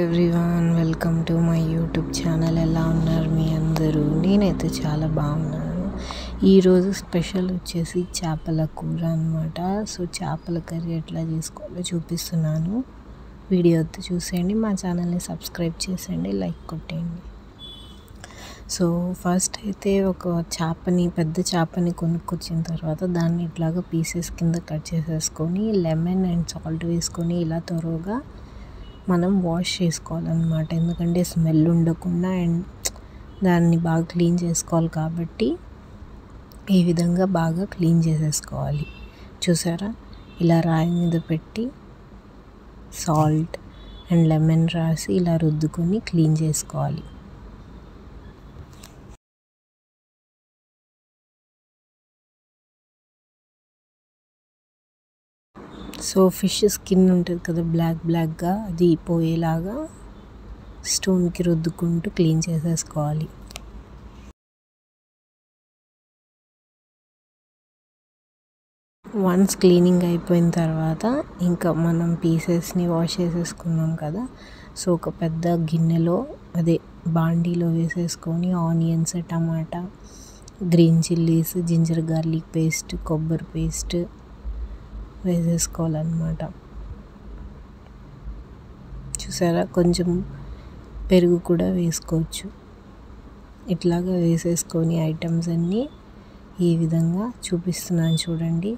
Everyone welcome to my YouTube channel. ఎలా ఉన్నారు మీ అందరూ? నేనైతే చాలా బాగున్నాను. ఈరోజు స్పెషల్ వచ్చేసి చేపల కూర అనమాట. సో చేపల కర్రీ ఎట్లా చేసుకోవాలో చూపిస్తున్నాను. వీడియో చూసేయండి, మా ఛానల్ని సబ్స్క్రైబ్ చేసేయండి, లైక్ కొట్టేయండి. సో ఫస్ట్ అయితే ఒక పెద్ద చేపని కొనుక్కొచ్చిన తర్వాత దాన్ని ఇట్లాగా పీసెస్ కింద కట్ చేసేసుకొని లెమన్ అండ్ సాల్ట్ వేసుకొని ఇలా త్వరగా మనం వాష్ చేసుకోవాలన్నమాట. ఎందుకంటే స్మెల్ ఉండకుండా అండ్ దాన్ని బాగా క్లీన్ చేసుకోవాలి కాబట్టి ఈ విధంగా బాగా క్లీన్ చేసేసుకోవాలి. చూసారా, ఇలా రాయి మీద పెట్టి సాల్ట్ అండ్ లెమన్ రాసి ఇలా రుద్దుకొని క్లీన్ చేసుకోవాలి. సో ఫిష్ స్కిన్ ఉంటుంది కదా బ్లాక్గా, అది పోయేలాగా స్టోన్కి రుద్దుకుంటూ క్లీన్ చేసేసుకోవాలి. వన్స్ క్లీనింగ్ అయిపోయిన తర్వాత ఇంకా మనం పీసెస్ని వాష్ చేసేసుకున్నాం కదా, సో ఒక పెద్ద గిన్నెలో బాండీలో వేసేసుకొని onions, tomato, green chillies, ginger garlic paste, కొబ్బరి పేస్ట్ వేసేసుకోవాలన్నమాట. చూసారా, కొంచెం పెరుగు కూడా వేసుకోవచ్చు. ఇట్లాగా వేసేసుకొని ఐటమ్స్ అన్నీ ఈ విధంగా చూపిస్తున్నాను చూడండి.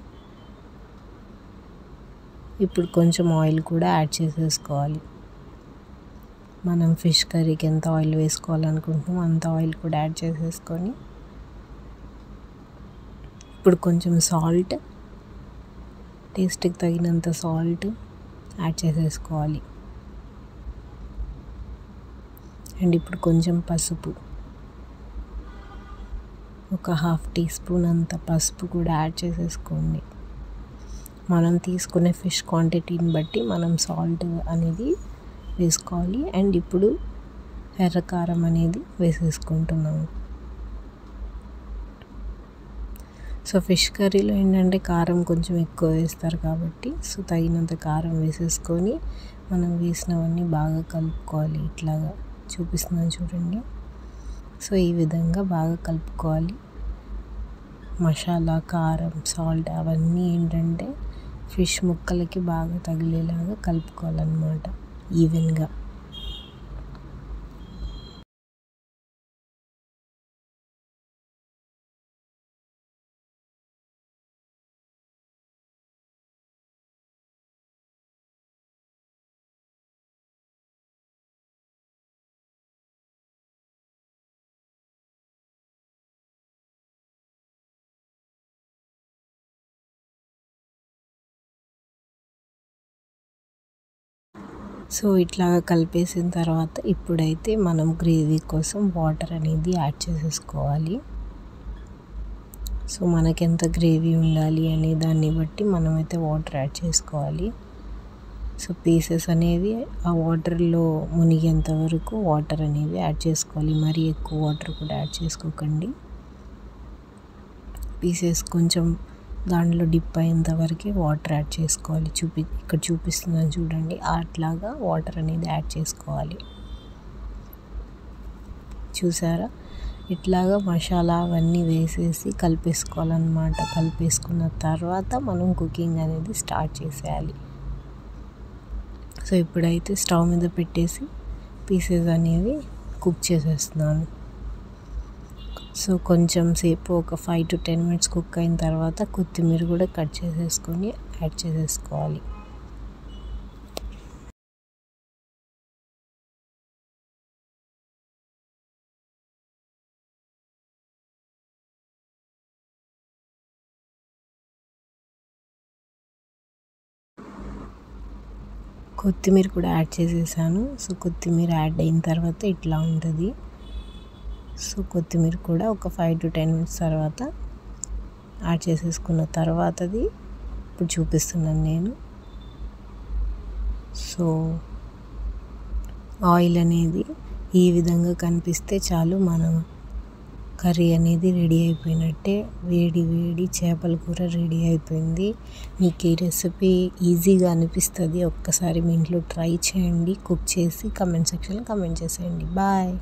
ఇప్పుడు కొంచెం ఆయిల్ కూడా యాడ్ చేసేసుకోవాలి. మనం ఫిష్ కర్రీకి ఎంత ఆయిల్ వేసుకోవాలనుకుంటున్నామో అంత ఆయిల్ కూడా యాడ్ చేసేసుకొని ఇప్పుడు కొంచెం సాల్ట్, టేస్ట్కి తగినంత సాల్ట్ యాడ్ చేసేసుకోవాలి. అండ్ ఇప్పుడు కొంచెం పసుపు, ఒక 1/2 టీ స్పూన్ అంత పసుపు కూడా యాడ్ చేసేసుకోండి. మనం తీసుకునే ఫిష్ క్వాంటిటీని బట్టి మనం సాల్ట్ అనేది వేసుకోవాలి. అండ్ ఇప్పుడు ఎర్రకారం అనేది వేసేసుకుంటున్నాము. సో ఫిష్ కర్రీలో ఏంటంటే కారం కొంచెం ఎక్కువ వేస్తారు కాబట్టి సో తగినంత కారం వేసేసుకొని మనం వేసినవన్నీ బాగా కలుపుకోవాలి. ఇట్లాగా చూపిస్తున్నాను చూడండి. సో ఈ విధంగా బాగా కలుపుకోవాలి. మసాలా, కారం, సాల్ట్ అవన్నీ ఏంటంటే ఫిష్ ముక్కలకి బాగా తగిలేలాగా కలుపుకోవాలన్నమాట ఈవెన్గా. సో ఇట్లాగా కలిపేసిన తర్వాత ఇప్పుడైతే మనం గ్రేవీ కోసం వాటర్ అనేది యాడ్ చేసేసుకోవాలి. సో మనకి ఎంత గ్రేవీ ఉండాలి అనే దాన్ని బట్టి మనమైతే వాటర్ యాడ్ చేసుకోవాలి. సో పీసెస్ అనేవి ఆ వాటర్లో మునిగేంత వరకు వాటర్ అనేవి యాడ్ చేసుకోవాలి. మరీ ఎక్కువ వాటర్ కూడా యాడ్ చేసుకోకండి. పీసెస్ కొంచెం దాంట్లో డిప్ అయ్యేంత వరకే వాటర్ యాడ్ చేసుకోవాలి. ఇక్కడ చూపిస్తున్నాను చూడండి, అట్లాగా వాటర్ అనేది యాడ్ చేసుకోవాలి. చూసారా, ఇట్లాగా మసాలా అవన్నీ వేసేసి కలిపేసుకోవాలన్నమాట. కలిపేసుకున్న తర్వాత మనం కుకింగ్ అనేది స్టార్ట్ చేసేయాలి. సో ఇప్పుడైతే స్టవ్ మీద పెట్టేసి పీసెస్ అనేవి కుక్ చేసేస్తున్నాను. సో కొంచెం సేపు ఒక 5 to 10 minutes కుక్ అయిన తర్వాత కొత్తిమీర కూడా కట్ చేసేసుకొని యాడ్ చేసేసుకోవాలి. కొత్తిమీర కూడా యాడ్ చేసేసాను. సో కొత్తిమీర యాడ్ అయిన తర్వాత ఇట్లా ఉంటుంది. సో కొత్తిమీర కూడా ఒక 5 to 10 minutes తర్వాత యాడ్ చేసేసుకున్న తర్వాతది ఇప్పుడు చూపిస్తున్నాను నేను. సో ఆయిల్ అనేది ఈ విధంగా కనిపిస్తే చాలు. మనం కర్రీ అనేది రెడీ అయిపోయినట్టే. వేడి వేడి చేపల కూర రెడీ అయిపోయింది. మీకు ఈ రెసిపీ ఈజీగా అనిపిస్తుంది. ఒక్కసారి మీ ఇంట్లో ట్రై చేయండి. కుక్ చేసి కమెంట్ సెక్షన్లో కమెంట్ చేసేయండి. బాయ్.